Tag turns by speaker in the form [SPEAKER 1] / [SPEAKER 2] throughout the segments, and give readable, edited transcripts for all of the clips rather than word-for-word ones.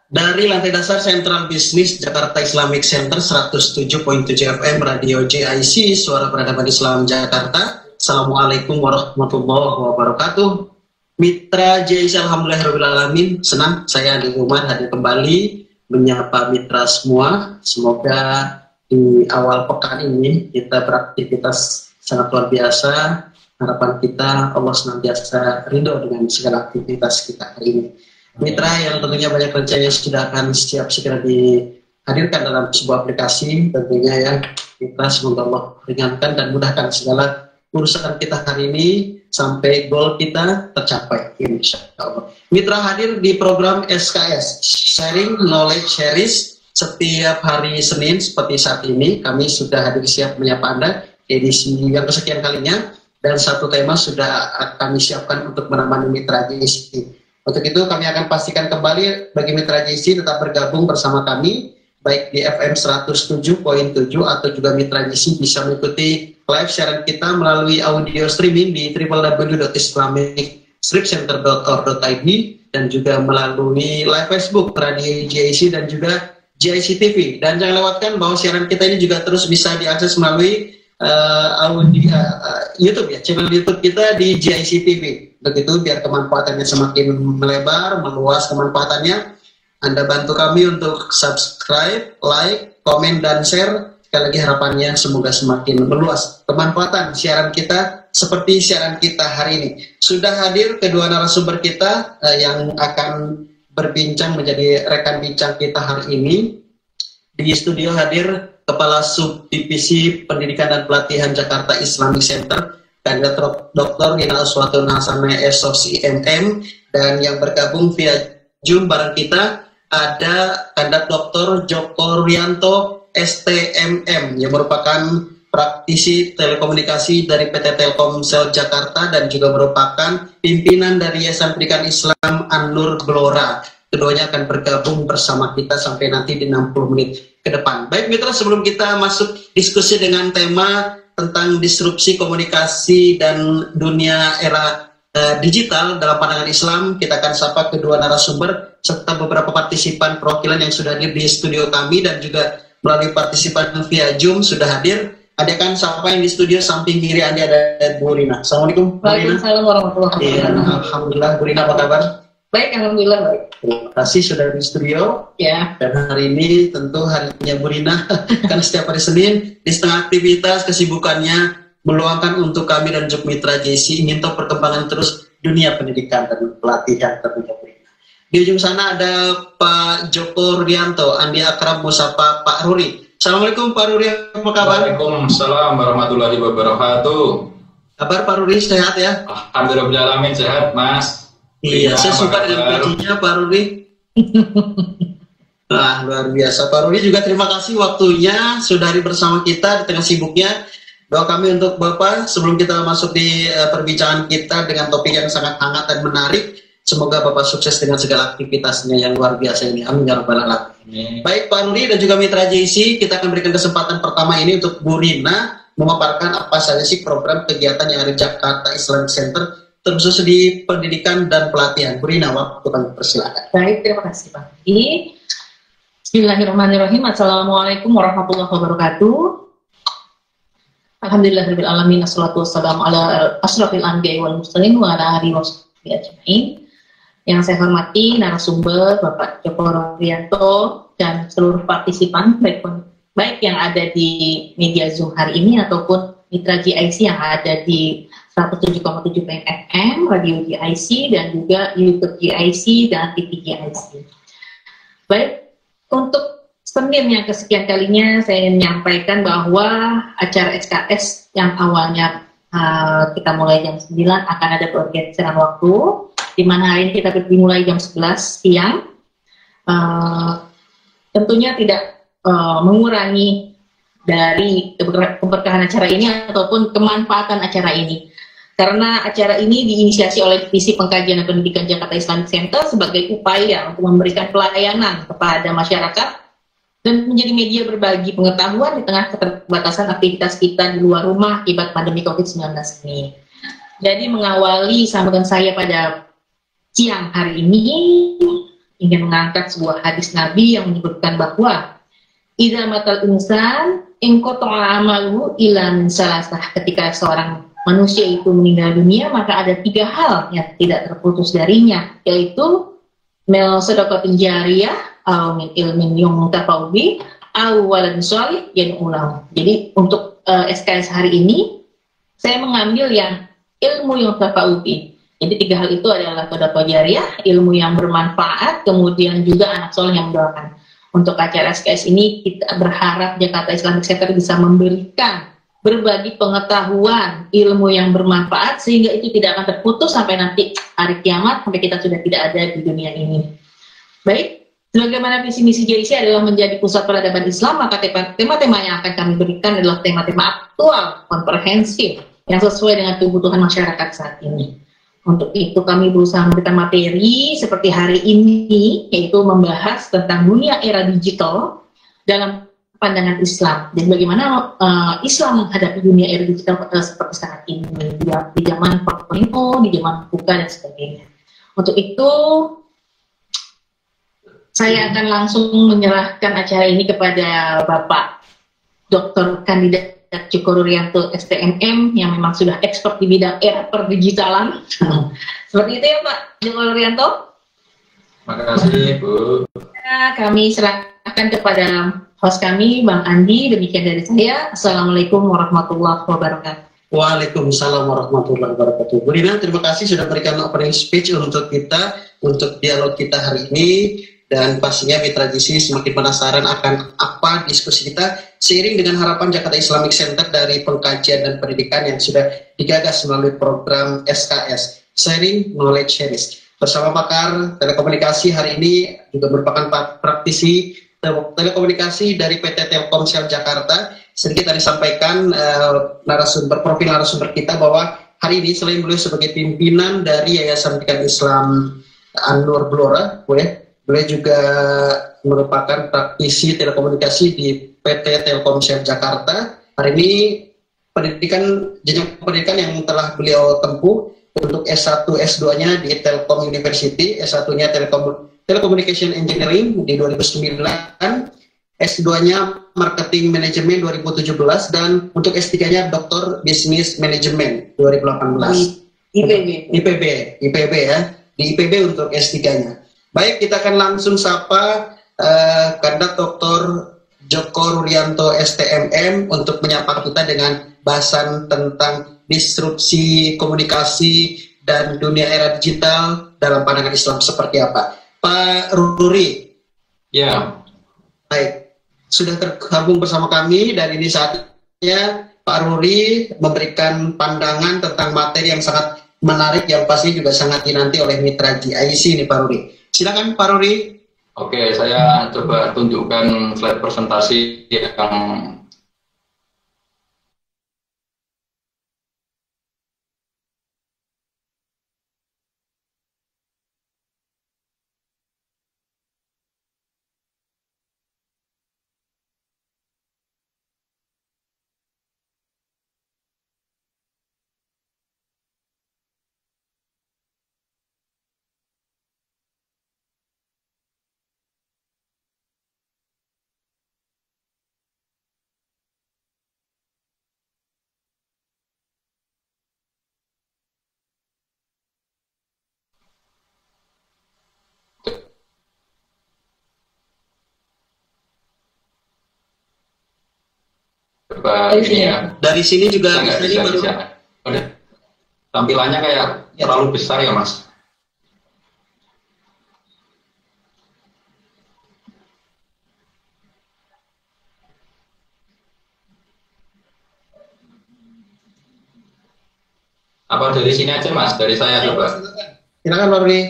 [SPEAKER 1] Dari lantai dasar Sentral Bisnis Jakarta Islamic Center 107.7 FM Radio JIC, Suara Peradaban Islam Jakarta. Assalamualaikum warahmatullahi wabarakatuh. Mitra JIC, alhamdulillahirrahmanirrahim. Senang saya Andi Umar hadir kembali menyapa mitra semua. Semoga di awal pekan ini kita beraktivitas sangat luar biasa. Harapan kita Allah senantiasa ridho dengan segala aktivitas kita hari ini. Mitra yang tentunya banyak rencana sudah akan siap segera dihadirkan dalam sebuah aplikasi tentunya ya. Mitra semoga Allah ringankan dan mudahkan segala urusan kita hari ini sampai goal kita tercapai insya Allah. Mitra hadir di program SKS Sharing Knowledge Series setiap hari Senin seperti saat ini. Kami sudah hadir siap menyapa Anda edisi yang kesekian kalinya, dan satu tema sudah kami siapkan untuk menemani mitra JIC. Untuk itu kami akan pastikan kembali bagi mitra JIC tetap bergabung bersama kami baik di FM 107.7 atau juga mitra JIC bisa mengikuti live siaran kita melalui audio streaming di www.islamicstripcenter.org.id dan juga melalui live Facebook Radio JIC dan juga JIC TV. Dan jangan lewatkan bahwa siaran kita ini juga terus bisa diakses melalui YouTube ya, channel YouTube kita di JIC TV. Begitu biar kemanfaatannya semakin melebar, meluas kemanfaatannya. Anda bantu kami untuk subscribe, like, komen, dan share. Sekali lagi harapannya semoga semakin meluas kemanfaatan siaran kita seperti siaran kita hari ini. Sudah hadir kedua narasumber kita yang akan berbincang menjadi rekan bincang kita hari ini. Di studio hadir Kepala Subdivisi Pendidikan dan Pelatihan Jakarta Islamic Center, Kandidat Dr. Gina Uswatun Hasanah SOC MM, dan yang bergabung via Zoom bareng kita ada Kandidat Dr. Joko Rianto STMM yang merupakan praktisi telekomunikasi dari PT Telkomsel Jakarta dan juga merupakan pimpinan dari Yayasan Pendidikan Islam An-Nur Gelora. Keduanya akan bergabung bersama kita sampai nanti di 60 menit ke depan. Baik mitra, sebelum kita masuk diskusi dengan tema tentang disrupsi komunikasi dan dunia era digital dalam pandangan Islam, kita akan sapa kedua narasumber serta beberapa partisipan perwakilan yang sudah hadir di studio kami dan juga melalui partisipan via Zoom sudah hadir. Ada kan sapa yang di studio samping kiri Anda ada Bu Rina. Assalamualaikum.
[SPEAKER 2] Waalaikumsalam warahmatullahi wabarakatuh.
[SPEAKER 1] Alhamdulillah, Bu Rina apa kabar?
[SPEAKER 2] Baik, alhamdulillah baik.
[SPEAKER 1] Terima kasih sudah di studio.
[SPEAKER 2] Ya.
[SPEAKER 1] Dan hari ini tentu harinya Bu Rina kan setiap hari Senin di setengah aktivitas kesibukannya meluangkan untuk kami dan Juk Mitra JIC ingin tahu perkembangan terus dunia pendidikan dan pelatihan tentunya Bu Rina. Di ujung sana ada Pak Joko Rianto, Andi Akram Musapa Pak Ruri. Assalamualaikum Pak Ruri, apa kabar?
[SPEAKER 3] Waalaikumsalam warahmatullahi wabarakatuh.
[SPEAKER 1] Kabar Pak Ruri sehat ya?
[SPEAKER 3] Alhamdulillah sehat Mas.
[SPEAKER 1] Iya, saya suka dengan pujinya Pak Rudi. Nah, luar biasa. Pak Rudi juga terima kasih waktunya sudah hadir bersama kita di tengah sibuknya. Doa kami untuk Bapak sebelum kita masuk di perbincangan kita dengan topik yang sangat hangat dan menarik. Semoga Bapak sukses dengan segala aktivitasnya yang luar biasa ini. Amin ya rabbal alamin. Baik Pak Rudi dan juga mitra JIC, kita akan berikan kesempatan pertama ini untuk Bu Rina memaparkan apa saja sih program kegiatan yang ada di Jakarta Islamic Center terkhusus di pendidikan dan pelatihan. Bu Rina, waktu kami persilakan.
[SPEAKER 2] Baik, terima kasih Pak. Bismillahirrahmanirrahim. Assalamualaikum warahmatullahi wabarakatuh. Alhamdulillahirabbil alamin. Assalatu wassalamu ala asrofil anbiya'i wal mursalin wa ala alihi washabihi ajmain. Yang saya hormati narasumber Bapak Joko Rianto dan seluruh partisipan baik yang ada di media Zoom hari ini ataupun mitra JIC yang ada di 107.7 FM, Radio JIC, dan juga YouTube JIC dan TV JIC. Baik, untuk Senin yang kesekian kalinya saya ingin menyampaikan bahwa acara SKS yang awalnya kita mulai jam 9 akan ada pergeseran waktu, di mana hari ini kita dimulai jam 11 siang. Tentunya tidak mengurangi dari keberkahan acara ini ataupun kemanfaatan acara ini. Karena acara ini diinisiasi oleh Divisi Pengkajian dan Pendidikan Jakarta Islamic Center sebagai upaya untuk memberikan pelayanan kepada masyarakat dan menjadi media berbagi pengetahuan di tengah keterbatasan aktivitas kita di luar rumah akibat pandemi COVID-19 ini. Jadi mengawali sambutan saya pada siang hari ini, ingin mengangkat sebuah hadis Nabi yang menyebutkan bahwa idza matal insan in qata'a amalu ila min salasah. Ketika seorang manusia itu meninggal dunia, maka ada 3 hal yang tidak terputus darinya, yaitu mel sedekah jariyah atau min ilmin yuntafa'u bi aw waladin shalih yad'ulahu. Jadi untuk SKS hari ini saya mengambil yang ilmu yuntafa'u bi. Jadi 3 hal itu adalah sedekah jariyah, ilmu yang bermanfaat, kemudian juga anak soleh yang mendoakan. Untuk acara SKS ini kita berharap Jakarta Islamic Center bisa memberikan berbagi pengetahuan, ilmu yang bermanfaat sehingga itu tidak akan terputus sampai nanti hari kiamat, sampai kita sudah tidak ada di dunia ini. Baik, sebagaimana visi misi JIC adalah menjadi pusat peradaban Islam, maka tema-tema yang akan kami berikan adalah tema-tema aktual, komprehensif, yang sesuai dengan kebutuhan masyarakat saat ini. Untuk itu kami berusaha memberikan materi seperti hari ini, yaitu membahas tentang dunia era digital dalam pandangan Islam. Jadi bagaimana Islam menghadapi dunia era digital seperti saat ini, di zaman 4.0, di zaman buka dan sebagainya. Untuk itu saya akan langsung menyerahkan acara ini kepada Bapak Dr. Kandidat Joko Rurianto STMM yang memang sudah expert di bidang era perdigitalan. Seperti itu ya Pak Joko Rurianto.
[SPEAKER 3] Terima kasih Bu.
[SPEAKER 2] Kami serahkan kepada host kami Bang Andi. Demikian dari saya. Assalamualaikum warahmatullahi wabarakatuh.
[SPEAKER 1] Waalaikumsalam warahmatullahi wabarakatuh. Bu Dina, terima kasih sudah memberikan opening speech untuk kita, untuk dialog kita hari ini. Dan pastinya Mitra JIC semakin penasaran akan apa diskusi kita seiring dengan harapan Jakarta Islamic Center dari pengkajian dan pendidikan yang sudah digagas melalui program SKS, Sharing Knowledge Series. Bersama pakar telekomunikasi hari ini juga merupakan praktisi telekomunikasi dari PT Telkomsel Jakarta. Sedikit tadi sampaikan profil narasumber kita bahwa hari ini selain beliau sebagai pimpinan dari Yayasan Pendidikan Islam An-Nur Blora, beliau juga merupakan praktisi telekomunikasi di PT Telkomsel Jakarta. Hari ini jenjang pendidikan yang telah beliau tempuh untuk S1, S2-nya di Telkom University, S1-nya Telecommunication Engineering di 2009, S2-nya Marketing Management 2017, dan untuk S3-nya Doktor Business Management 2018. IPB ya, di IPB untuk S3-nya. Baik, kita akan langsung sapa Kandidat Dr. Joko Rurianto STMM untuk menyapa kita dengan bahasan tentang disrupsi komunikasi dan dunia era digital dalam pandangan Islam seperti apa. Pak Ruri.
[SPEAKER 3] Ya.
[SPEAKER 1] Baik, sudah tergabung bersama kami dan ini saatnya Pak Ruri memberikan pandangan tentang materi yang sangat menarik yang pasti juga sangat dinanti oleh Mitra JIC ini Pak Ruri. Silakan Pak Ruri.
[SPEAKER 3] Oke, saya coba tunjukkan slide presentasi yang ini ya.
[SPEAKER 1] Dari sini juga
[SPEAKER 3] bisa. Udah. Tampilannya kayak terlalu besar ya Mas. Apa dari sini aja Mas? Dari saya coba.
[SPEAKER 1] Silakan Pak Ruri.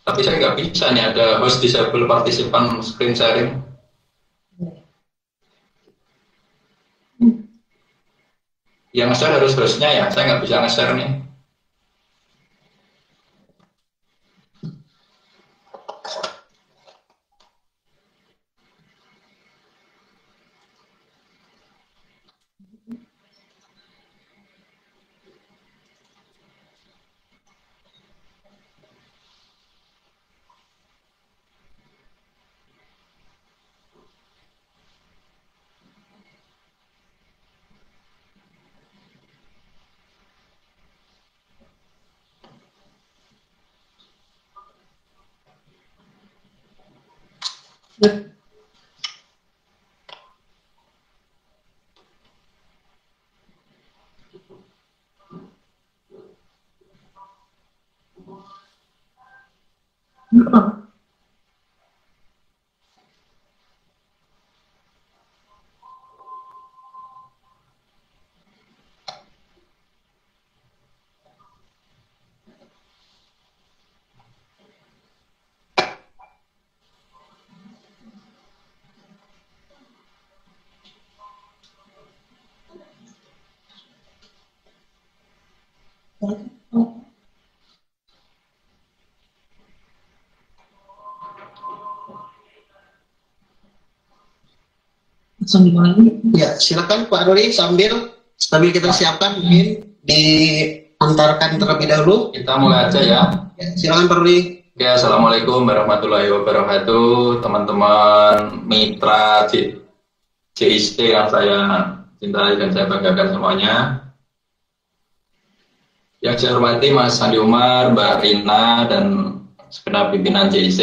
[SPEAKER 3] Tapi saya nggak bisa nih, ada host disable participant screen sharing. Yang nge-share harus hostnya ya, saya nggak bisa nge-share nih.
[SPEAKER 2] Langsung dimulai.
[SPEAKER 1] Ya, silakan Pak Ruli sambil kita siapkan mungkin diantarkan terlebih dahulu.
[SPEAKER 3] Kita mulai aja ya.
[SPEAKER 1] Ya, silakan Pak Ruli.
[SPEAKER 3] Oke, assalamualaikum warahmatullahi wabarakatuh, teman-teman mitra JIC yang saya cintai dan saya banggakan semuanya. Yang saya hormati Mas Sandi Umar, Mbak Rina, dan segenap pimpinan JIC,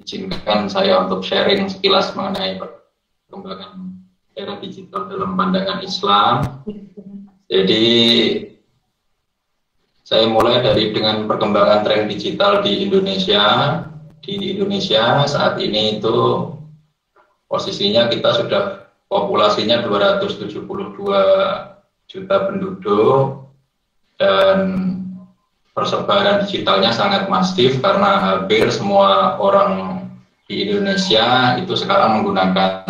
[SPEAKER 3] izinkan saya untuk sharing sekilas mengenai perkembangan era digital dalam pandangan Islam. Jadi saya mulai dengan perkembangan tren digital di Indonesia. Di Indonesia saat ini itu posisinya kita sudah populasinya 272 juta penduduk dan persebaran digitalnya sangat masif karena hampir semua orang di Indonesia itu sekarang menggunakan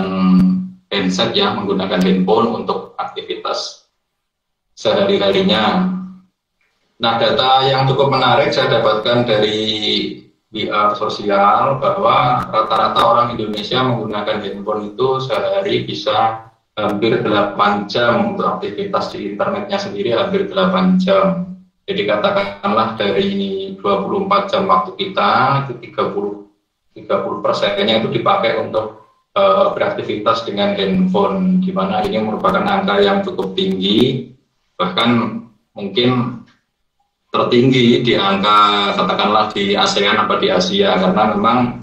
[SPEAKER 3] handset ya, menggunakan handphone untuk aktivitas sehari-harinya. Nah, data yang cukup menarik saya dapatkan dari VR Sosial bahwa rata-rata orang Indonesia menggunakan handphone itu sehari bisa hampir 8 jam untuk aktivitas di internetnya sendiri, hampir 8 jam. Jadi katakanlah dari 24 jam waktu kita, itu 30%-nya itu dipakai untuk beraktivitas dengan handphone, di mana ini merupakan angka yang cukup tinggi, bahkan mungkin tertinggi di angka katakanlah di ASEAN atau di Asia, karena memang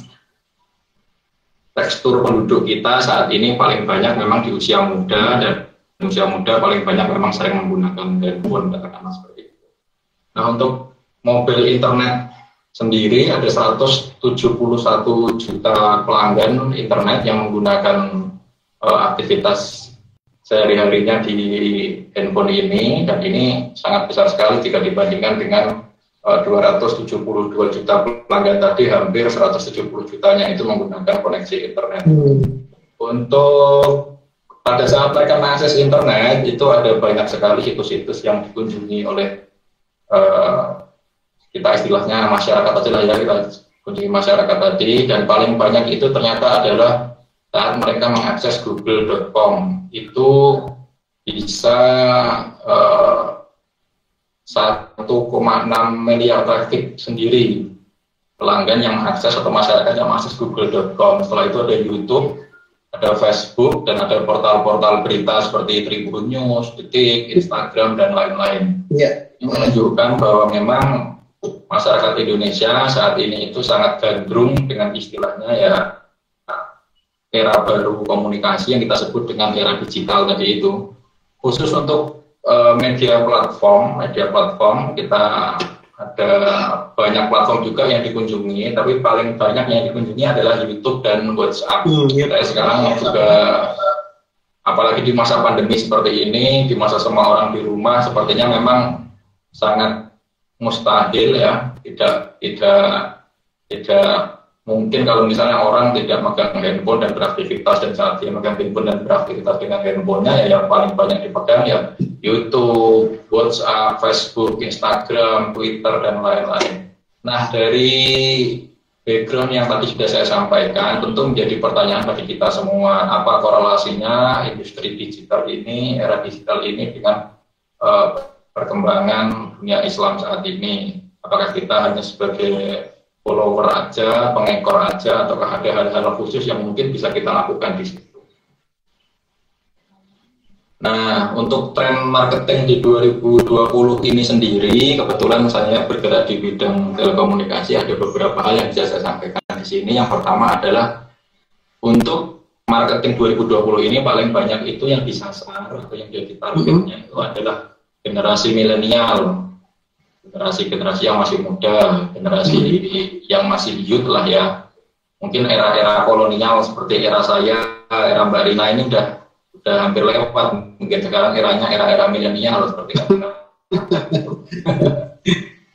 [SPEAKER 3] tekstur penduduk kita saat ini paling banyak memang di usia muda, dan usia muda paling banyak memang sering menggunakan handphone, katakanlah seperti itu. Nah, untuk mobil internet sendiri ada 171 juta pelanggan internet yang menggunakan aktivitas sehari-harinya di handphone ini, dan ini sangat besar sekali jika dibandingkan dengan 272 juta pelanggan tadi, hampir 170 jutanya itu menggunakan koneksi internet. Untuk pada saat mereka mengakses internet, itu ada banyak sekali situs-situs yang dikunjungi oleh kita istilahnya masyarakat aja lah ya, kita kunjungi masyarakat tadi, dan paling banyak itu ternyata adalah saat mereka mengakses google.com, itu bisa 1,6 miliar traffic sendiri pelanggan yang akses atau masyarakat yang akses google.com. Setelah itu ada YouTube, ada Facebook, dan ada portal-portal berita seperti Tribun News, Detik, Instagram, dan lain-lain.
[SPEAKER 1] Yeah.
[SPEAKER 3] Ini menunjukkan bahwa memang masyarakat Indonesia saat ini itu sangat gandrung dengan istilahnya ya era baru komunikasi yang kita sebut dengan era digital tadi itu. Khusus untuk media platform kita ada banyak platform juga yang dikunjungi, tapi paling banyak yang dikunjungi adalah YouTube dan WhatsApp. Kita sekarang juga, apalagi di masa pandemi seperti ini, di masa semua orang di rumah, sepertinya memang sangat mustahil ya, tidak mungkin kalau misalnya orang tidak megang handphone dan beraktivitas, dan saat dia megang handphone dan beraktivitas dengan handphonenya, ya yang paling banyak dipegang ya YouTube, WhatsApp, Facebook, Instagram, Twitter, dan lain-lain. Nah, dari background yang tadi sudah saya sampaikan, tentu menjadi pertanyaan bagi kita semua, apa korelasinya industri digital ini, era digital ini dengan perkembangan dunia Islam saat ini? Apakah kita hanya sebagai follower aja, pengekor aja, ataukah ada hal-hal khusus yang mungkin bisa kita lakukan di situ? Nah, untuk tren marketing di 2020 ini sendiri, kebetulan saya bergerak di bidang telekomunikasi, ada beberapa hal yang bisa saya sampaikan di sini. Yang pertama adalah untuk marketing 2020 ini paling banyak itu yang disasar atau yang jadi targetnya itu adalah generasi milenial. generasi yang masih muda, generasi yang masih youth lah ya. Mungkin era-era kolonial seperti era saya, era Mbak Rina ini udah hampir lewat. Mungkin sekarang eranya era milenial seperti itu.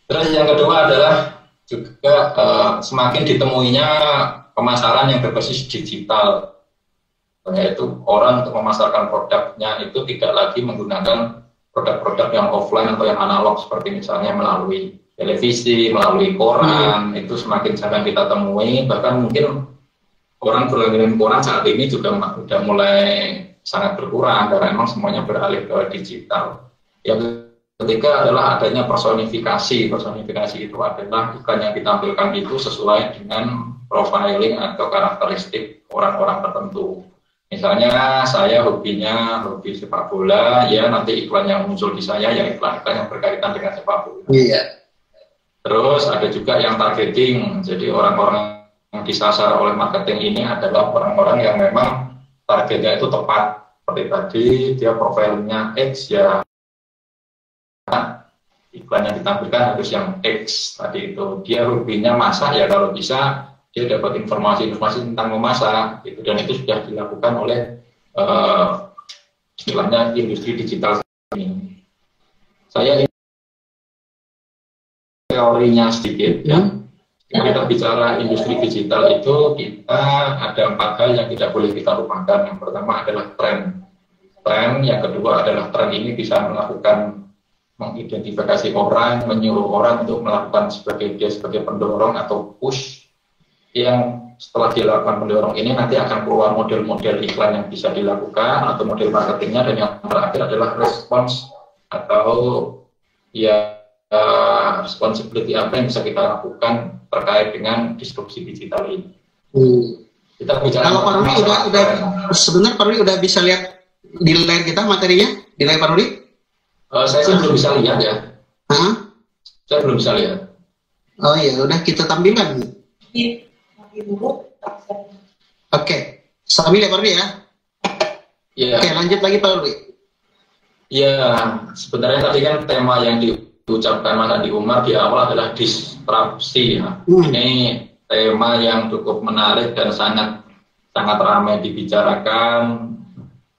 [SPEAKER 3] Terus yang kedua adalah juga semakin ditemuinya pemasaran yang berbasis digital, yaitu orang untuk memasarkan produknya itu tidak lagi menggunakan produk-produk yang offline atau yang analog seperti misalnya melalui televisi, melalui koran, itu semakin jarang kita temui. Bahkan mungkin orang berlangganan koran saat ini juga sudah mulai sangat berkurang karena memang semuanya beralih ke digital. Yang ketiga adalah adanya personifikasi. Personifikasi itu adalah iklan yang ditampilkan itu sesuai dengan profiling atau karakteristik orang-orang tertentu. Misalnya saya hobi sepak bola, ya nanti iklan yang muncul di saya ya iklan-iklan yang berkaitan dengan sepak bola.
[SPEAKER 1] Iya.
[SPEAKER 3] Terus ada juga yang targeting, jadi orang-orang yang disasar oleh marketing ini adalah orang-orang yang memang targetnya itu tepat. Seperti tadi dia profilnya X ya, iklan yang ditampilkan harus yang X tadi itu. Dia hobinya masak ya kalau bisa dia dapat informasi-informasi tentang memasak gitu, dan itu sudah dilakukan oleh istilahnya industri digital ini. Saya ini teorinya sedikit ya. Kalau kita bicara industri digital itu kita ada 4 hal yang tidak boleh kita lupakan. Yang pertama adalah tren, yang kedua adalah tren ini bisa melakukan mengidentifikasi orang, menyuruh orang untuk melakukan sebagai pendorong atau push, yang setelah dilakukan pendorong ini nanti akan keluar model-model iklan yang bisa dilakukan atau model marketingnya, dan yang terakhir adalah respons atau ya responsibility apa yang bisa kita lakukan terkait dengan disrupsi digital ini. Kita bicara. Kalau Pak Rudi
[SPEAKER 1] udah sebenarnya Pak Rudi udah bisa lihat di layar kita materinya di layar Pak Rudi?
[SPEAKER 3] Saya belum bisa lihat ya. Saya belum bisa lihat.
[SPEAKER 1] Oh iya, udah kita tampilkan. Oke, sambil ya Pak Rudi ya.
[SPEAKER 3] Iya.
[SPEAKER 1] Oke, lanjut lagi Pak Rudi.
[SPEAKER 3] Iya, sebenarnya tadi kan tema yang diucapkan Mas Andi Umar di awal adalah disrupsi. Ya. Ini tema yang cukup menarik dan sangat ramai dibicarakan,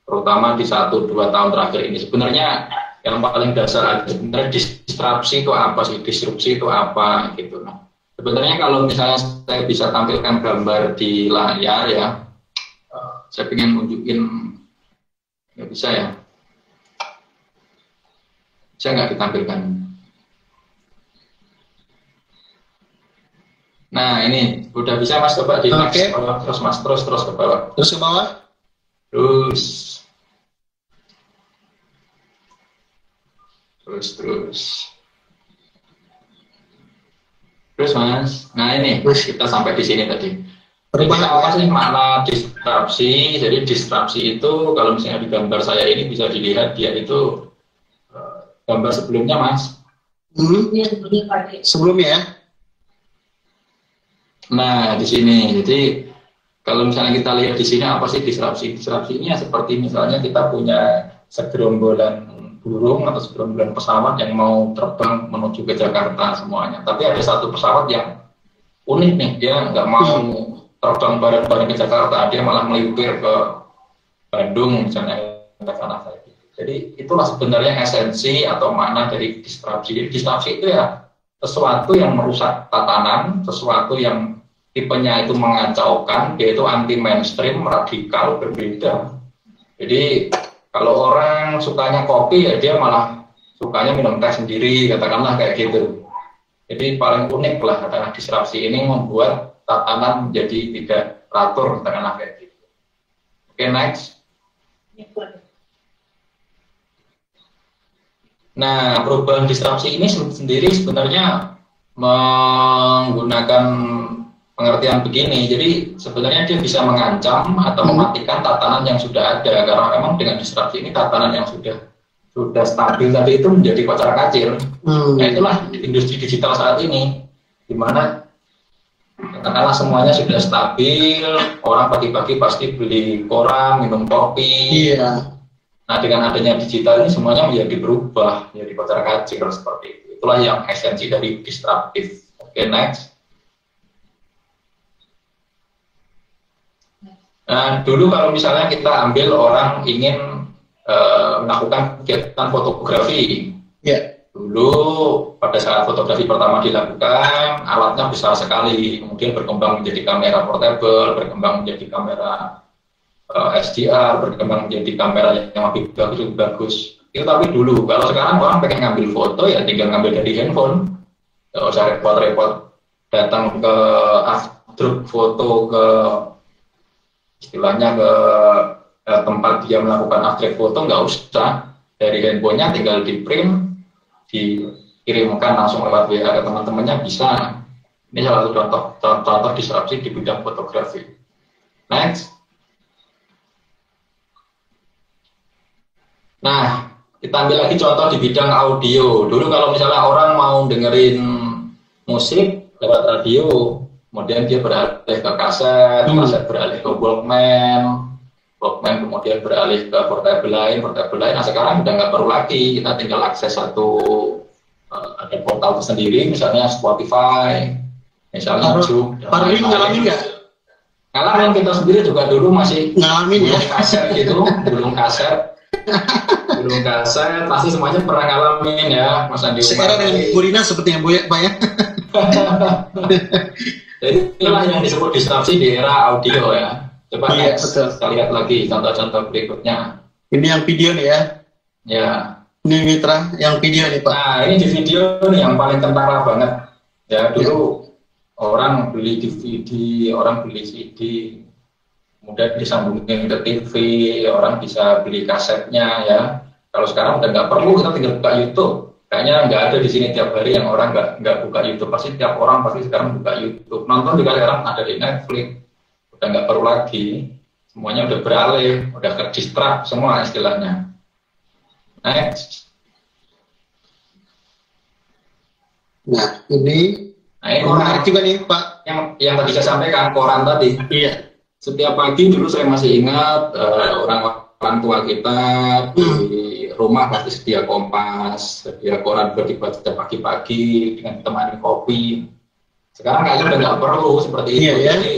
[SPEAKER 3] terutama di 1-2 tahun terakhir ini. Sebenarnya yang paling dasar sebenarnya disrupsi itu apa sih? Disrupsi itu apa gitu. Nah, sebenarnya kalau misalnya saya bisa tampilkan gambar di layar ya, saya ingin nunjukin, nggak bisa ya, saya nggak ditampilkan. Nah ini udah bisa Mas, coba di next bawah, terus Mas terus ke bawah.
[SPEAKER 1] Terus ke bawah. Terus Mas. Nah ini kita sampai di sini tadi. Perubahan apa sih makna disrupsi? Jadi disrupsi itu kalau misalnya di gambar saya ini bisa dilihat dia itu gambar sebelumnya Mas. Sebelumnya ya. Nah di sini, jadi kalau misalnya kita lihat di sini apa sih disrupsi? Disrupsi ini ya seperti misalnya kita punya segerombolan burung atau segerombolan pesawat yang mau terbang menuju ke Jakarta semuanya. Tapi ada satu pesawat yang unik nih, dia nggak mau terbang bareng-bareng ke Jakarta, dia malah melipir ke Bandung misalnya. Jadi itulah sebenarnya esensi atau makna dari disrupsi. Jadi disrupsi itu ya sesuatu yang merusak tatanan, sesuatu yang tipenya itu mengacaukan, yaitu anti mainstream, radikal, berbeda. Jadi kalau orang sukanya kopi ya dia malah sukanya minum teh sendiri, katakanlah kayak gitu. Jadi paling unik lah katakanlah disrupsi ini membuat tatanan menjadi tidak teratur, katakanlah kayak gitu. Oke, next. Nah, perubahan disrupsi ini sendiri sebenarnya menggunakan pengertian begini. Jadi sebenarnya dia bisa mengancam atau mematikan tatanan yang sudah ada, karena memang dengan disrupsi ini tatanan yang sudah stabil tadi itu menjadi kocar-kacir. Nah, itulah industri digital saat ini, di mana katakanlah semuanya sudah stabil, orang pagi-pagi pasti beli koran, minum kopi. Iya. Nah, dengan adanya digital ini semuanya menjadi berubah, menjadi kocar-kacir seperti itu.
[SPEAKER 3] Itulah yang esensi dari disruptif. Oke, next. Nah, dulu kalau misalnya kita ambil orang ingin melakukan kegiatan fotografi, dulu pada saat fotografi pertama dilakukan, alatnya besar sekali, kemudian berkembang menjadi kamera portable, berkembang menjadi kamera SDR, berkembang menjadi kamera yang lebih bagus. Itu tapi dulu, kalau sekarang orang pengen ngambil foto ya tinggal ngambil dari handphone, nggak usah repot-repot datang ke Afdruk foto ke istilahnya ke tempat dia melakukan abstrak foto, nggak usah, dari handphonenya tinggal di print, dikirimkan langsung lewat WA ke teman-temannya bisa. Ini salah satu contoh disrupsi di bidang fotografi. Next. Nah, kita ambil lagi contoh di bidang audio. Dulu kalau misalnya orang mau dengerin musik lewat radio, kemudian dia beralih ke kaset, kaset beralih ke Walkman kemudian beralih ke portable lain. Nah sekarang udah nggak perlu lagi, kita tinggal akses ada portal tersendiri, misalnya Spotify, misalnya YouTube.
[SPEAKER 1] Parli ngalamin nggak?
[SPEAKER 3] Ngalamin, kita sendiri juga dulu masih
[SPEAKER 1] ngalamin ya.
[SPEAKER 3] Kaset gitu, belum kaset, pasti semuanya pernah ngalamin ya, Mas Andi.
[SPEAKER 1] Sekarang dengan Bu Rina seperti yang Pak ya.
[SPEAKER 3] Jadi inilah yang disebut disrupsi di era audio ya. Coba kita lihat lagi contoh-contoh berikutnya. Ini yang video nih ya. Ya.
[SPEAKER 1] Ini mitra yang video nih Pak.
[SPEAKER 3] Nah ini di video nih yang paling kentara banget. Ya dulu orang beli DVD, orang beli CD, kemudian disambungin ke TV, orang bisa beli kasetnya ya. Kalau sekarang udah nggak perlu, kita tinggal buka YouTube. Kayaknya nggak ada di sini tiap hari yang orang nggak buka YouTube. Pasti tiap orang pasti sekarang buka YouTube. Nonton juga sekarang ada di Netflix. Udah nggak perlu lagi. Semuanya udah beralih, udah ke distrak semua istilahnya. Next.
[SPEAKER 1] Nah ini menarik juga nih Pak.
[SPEAKER 3] Yang tadi saya sampaikan koran tadi.
[SPEAKER 1] Iya.
[SPEAKER 3] Setiap pagi dulu saya masih ingat orang tua kita di rumah pasti sedia Kompas, sedia koran buat dibaca pagi-pagi dengan ditemani kopi. Sekarang kayaknya udah nggak perlu seperti itu.
[SPEAKER 1] Iya, ya?
[SPEAKER 3] Jadi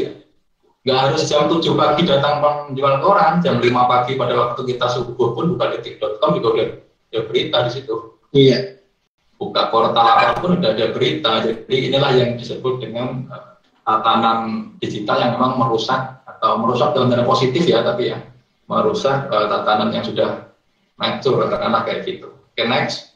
[SPEAKER 3] nggak harus jam 7 pagi datang menjual koran, jam 5 pagi pada waktu kita subuh pun buka detik.com juga udah ada berita di situ.
[SPEAKER 1] Iya.
[SPEAKER 3] Buka portal apapun udah ada berita. Jadi inilah yang disebut dengan tatanan digital yang memang merusak dalam tanda positif ya, tapi ya merusak tatanan yang sudah mature, katakanlah kayak gitu. Oke, next.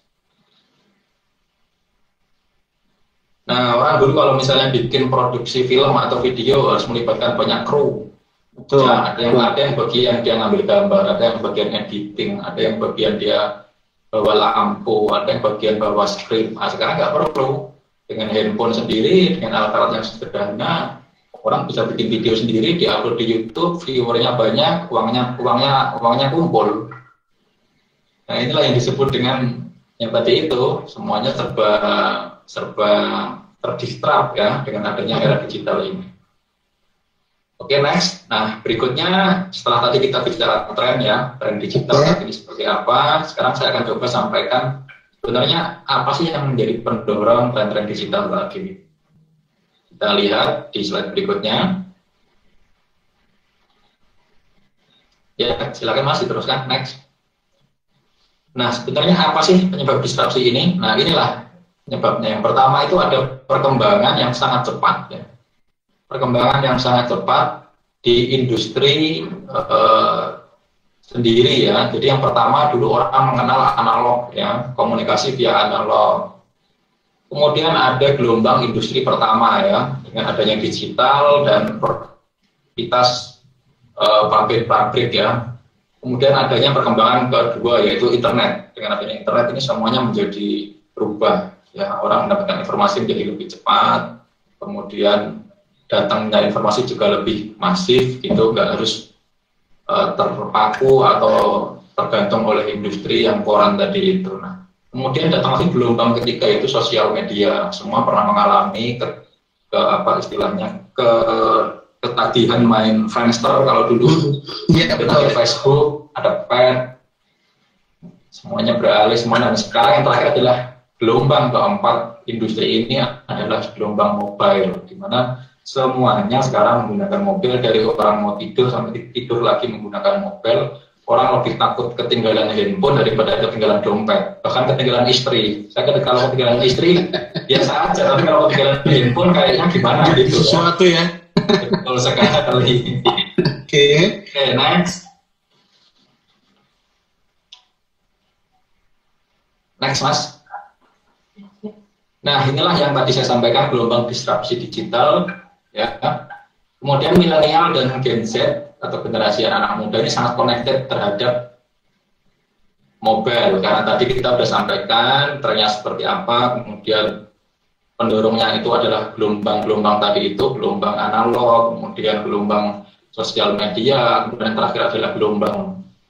[SPEAKER 3] Nah, orang dulu kalau misalnya bikin produksi film atau video harus melibatkan banyak kru.
[SPEAKER 1] Betul.
[SPEAKER 3] Ya, ada yang bagian dia ngambil gambar, ada yang bagian editing, ada yang bagian dia bawa lampu, ada yang bagian bawa skrip. Nah, sekarang nggak perlu. Dengan handphone sendiri, dengan alat-alat yang sederhana, orang bisa bikin video sendiri, diupload di YouTube, viewernya banyak, uangnya kumpul. Nah, inilah yang disebut dengan yang tadi itu, semuanya serba terdisrupt ya dengan adanya era digital ini. Oke, next. Nah, berikutnya setelah tadi kita bicara tren digital saat ini seperti apa, sekarang saya akan coba sampaikan sebenarnya apa sih yang menjadi pendorong tren-tren digital saat ini. Kita lihat di slide berikutnya. Ya, silakan Mas, diteruskan. Next. Nah, sebenarnya apa sih penyebab disrupsi ini? Nah, inilah penyebabnya. Yang pertama itu ada perkembangan yang sangat cepat. Ya. Perkembangan yang sangat cepat di industri sendiri ya. Jadi yang pertama dulu orang mengenal analog ya, komunikasi via analog. Kemudian ada gelombang industri pertama ya, dengan adanya digital dan produktivitas pabrik-pabrik ya. Kemudian adanya perkembangan kedua yaitu internet. Dengan adanya internet ini semuanya menjadi berubah ya, orang mendapatkan informasi menjadi lebih cepat. Kemudian datangnya informasi juga lebih masif gitu, nggak harus terpaku atau tergantung oleh industri yang koran tadi itu. Nah, kemudian datang lagi gelombang ketiga yaitu sosial media. Semua pernah mengalami ketagihan main Friendster kalau dulu. Ada Facebook, ada Pen, semuanya beralih semuanya. Dan sekarang yang terakhir adalah gelombang keempat industri ini adalah gelombang mobile, di mana semuanya sekarang menggunakan mobil, dari orang mau tidur sampai tidur lagi menggunakan mobil. Orang lebih takut ketinggalan handphone daripada ketinggalan dompet, bahkan ketinggalan istri. Saya kira kalau ketinggalan istri biasa aja, tapi kalau ketinggalan handphone kayaknya gimana gitu.
[SPEAKER 1] Sesuatu ya.
[SPEAKER 3] Betul sekali.
[SPEAKER 1] Oke,
[SPEAKER 3] next. Next, Mas. Nah, inilah yang tadi saya sampaikan, gelombang disrupsi digital, ya. Kemudian milenial dan Gen Z atau generasi anak muda ini sangat connected terhadap mobile, karena tadi kita sudah sampaikan trennya seperti apa, kemudian pendorongnya itu adalah gelombang-gelombang tadi itu, gelombang analog, kemudian gelombang sosial media, kemudian terakhir adalah gelombang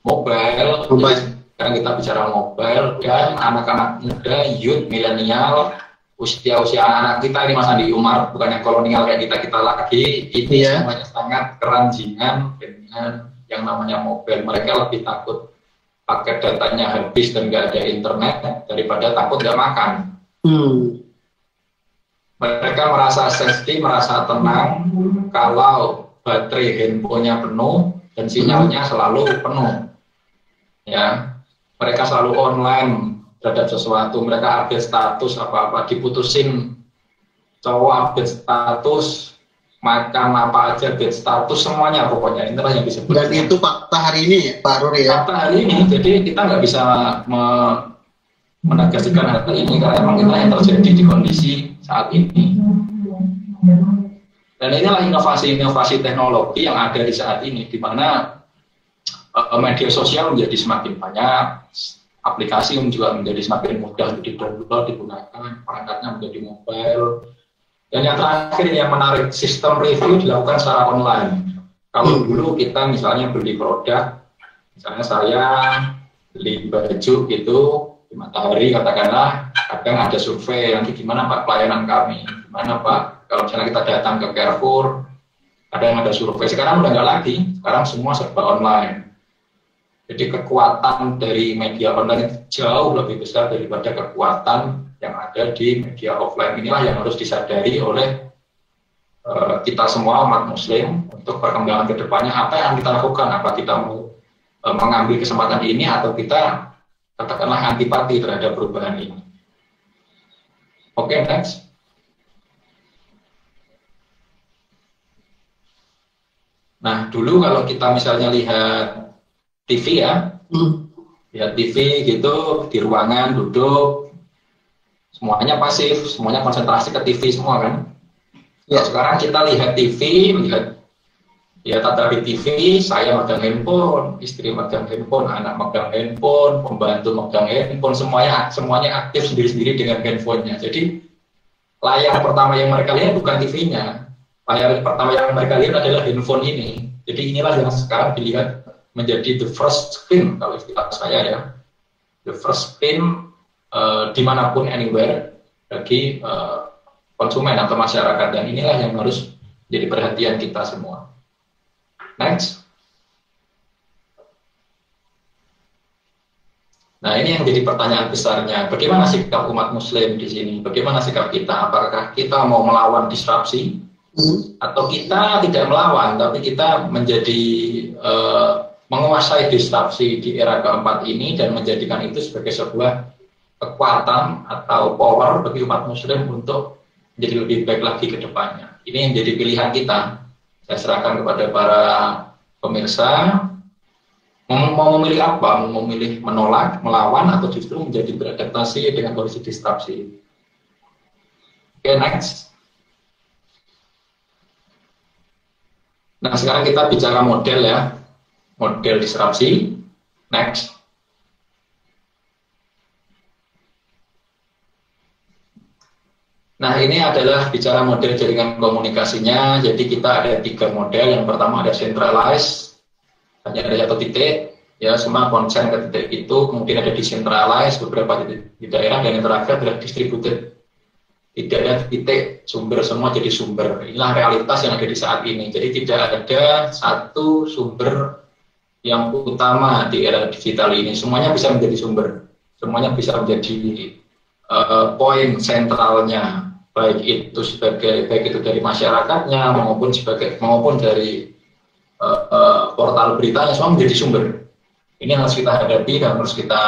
[SPEAKER 3] mobile. Jadi, sekarang kita bicara mobile, dan anak-anak muda, youth, milenial, usia-usia anak-anak kita ini Mas Andi Umar, bukan yang kolonial kayak kita lagi, ini semuanya sangat keranjingan dengan yang namanya mobile. Mereka lebih takut paket datanya habis dan nggak ada internet daripada takut nggak makan. Mereka merasa safety, merasa tenang kalau baterai handphonenya penuh dan sinyalnya selalu penuh. Ya, mereka selalu online terhadap sesuatu, mereka update status apa-apa, diputusin cowok update status, makan apa aja update status, semuanya pokoknya, inilah yang disebut. Dan
[SPEAKER 1] itu fakta hari ini ya, Pak Ruri ya?
[SPEAKER 3] Fakta hari ini, jadi kita nggak bisa menegasikan hal ini, karena memang inilah yang terjadi di kondisi saat ini. Dan inilah inovasi-inovasi teknologi yang ada di saat ini, di mana media sosial menjadi semakin banyak, aplikasi juga menjadi semakin mudah untuk di-download, digunakan, perangkatnya menjadi mobile. Dan yang terakhir yang menarik, sistem review dilakukan secara online. Kalau dulu kita misalnya beli produk, misalnya saya beli baju gitu, di Matahari katakanlah, kadang ada survei, nanti gimana Pak pelayanan kami, gimana Pak, kalau misalnya kita datang ke Carrefour, kadang ada survei. Sekarang udah nggak lagi, sekarang semua serba online. Jadi kekuatan dari media online itu jauh lebih besar daripada kekuatan yang ada di media offline. Inilah yang harus disadari oleh kita semua umat muslim untuk perkembangan kedepannya. Apa yang kita lakukan? Apa kita mau mengambil kesempatan ini atau kita katakanlah antipati terhadap perubahan ini? Oke, next. Nah, dulu kalau kita misalnya lihat TV ya, lihat TV gitu di ruangan duduk, semuanya pasif, semuanya konsentrasi ke TV semua kan. Ya. Sekarang kita lihat TV, lihat tata di TV, saya megang handphone, istri megang handphone, anak megang handphone, pembantu megang handphone, semuanya aktif sendiri-sendiri dengan handphonenya. Jadi layar pertama yang mereka lihat bukan TV-nya, layar pertama yang mereka lihat adalah handphone ini. Jadi inilah yang sekarang dilihat menjadi the first screen, kalau istilah saya ya, the first screen dimanapun, anywhere, bagi konsumen atau masyarakat, dan inilah yang harus jadi perhatian kita semua. Next. Nah, ini yang jadi pertanyaan besarnya, bagaimana sikap umat muslim di sini, bagaimana sikap kita, apakah kita mau melawan disrupsi, atau kita tidak melawan, tapi kita menjadi menguasai disrupsi di era keempat ini dan menjadikan itu sebagai sebuah kekuatan atau power bagi umat muslim untuk menjadi lebih baik lagi ke depannya. Ini yang jadi pilihan kita. Saya serahkan kepada para pemirsa, mau memilih apa? Mau memilih menolak, melawan, atau justru menjadi beradaptasi dengan kondisi disrupsi. Oke, next. Nah, sekarang kita bicara model ya. Model disrupsi. Next. Nah, ini adalah bicara model jaringan komunikasinya. Jadi kita ada 3 model. Yang pertama ada centralized, hanya ada satu titik, ya semua konsen ke titik itu. Kemudian ada decentralized, beberapa titik di daerah, dan yang terakhir adalah distributed. Tidak ada titik sumber, semua jadi sumber. Inilah realitas yang ada di saat ini. Jadi tidak ada satu sumber yang utama di era digital ini. Semuanya bisa menjadi sumber, semuanya bisa menjadi poin sentralnya, baik itu dari masyarakatnya maupun dari portal beritanya, semua menjadi sumber. Ini harus kita hadapi dan harus kita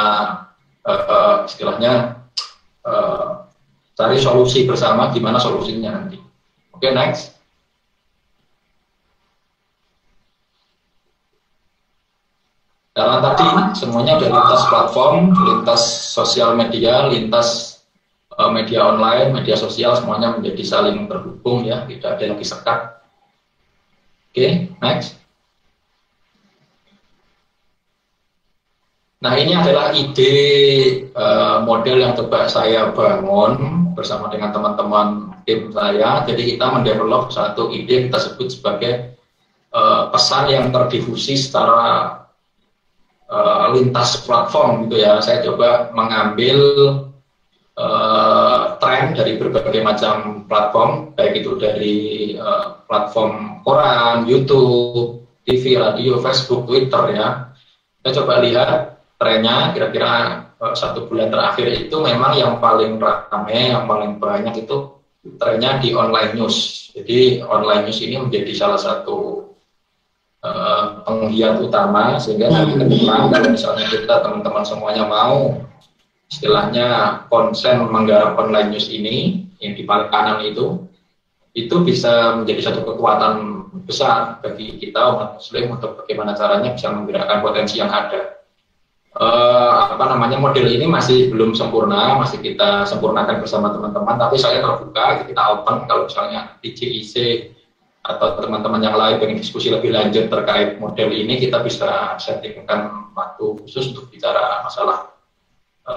[SPEAKER 3] istilahnya cari solusi bersama, gimana solusinya nanti. Oke, next. Karena tadi semuanya udah lintas platform, lintas sosial media, lintas media online, media sosial, semuanya menjadi saling terhubung ya, tidak ada lagi sekat. Oke, next. Nah, ini adalah ide model yang coba saya bangun bersama dengan teman-teman tim saya. Jadi kita mendevelop satu ide yang kita sebut sebagai pesan yang terdifusi secara lintas platform gitu ya. Saya coba mengambil tren dari berbagai macam platform, baik itu dari platform koran, YouTube, TV, radio, Facebook, Twitter ya. Saya coba lihat trennya kira-kira 1 bulan terakhir itu memang yang paling ramai, yang paling banyak itu trennya di online news. Jadi online news ini menjadi salah satu penggiat utama, sehingga nanti ke depan kalau misalnya kita teman-teman semuanya mau istilahnya konsen menggarap online news ini yang di paling kanan itu bisa menjadi satu kekuatan besar bagi kita umat muslim untuk bagaimana caranya bisa menggerakkan potensi yang ada. Model ini masih belum sempurna, masih kita sempurnakan bersama teman-teman, tapi saya terbuka, kita open kalau misalnya di JIC atau teman-teman yang lain pengen diskusi lebih lanjut terkait model ini, kita bisa settingkan waktu khusus untuk bicara masalah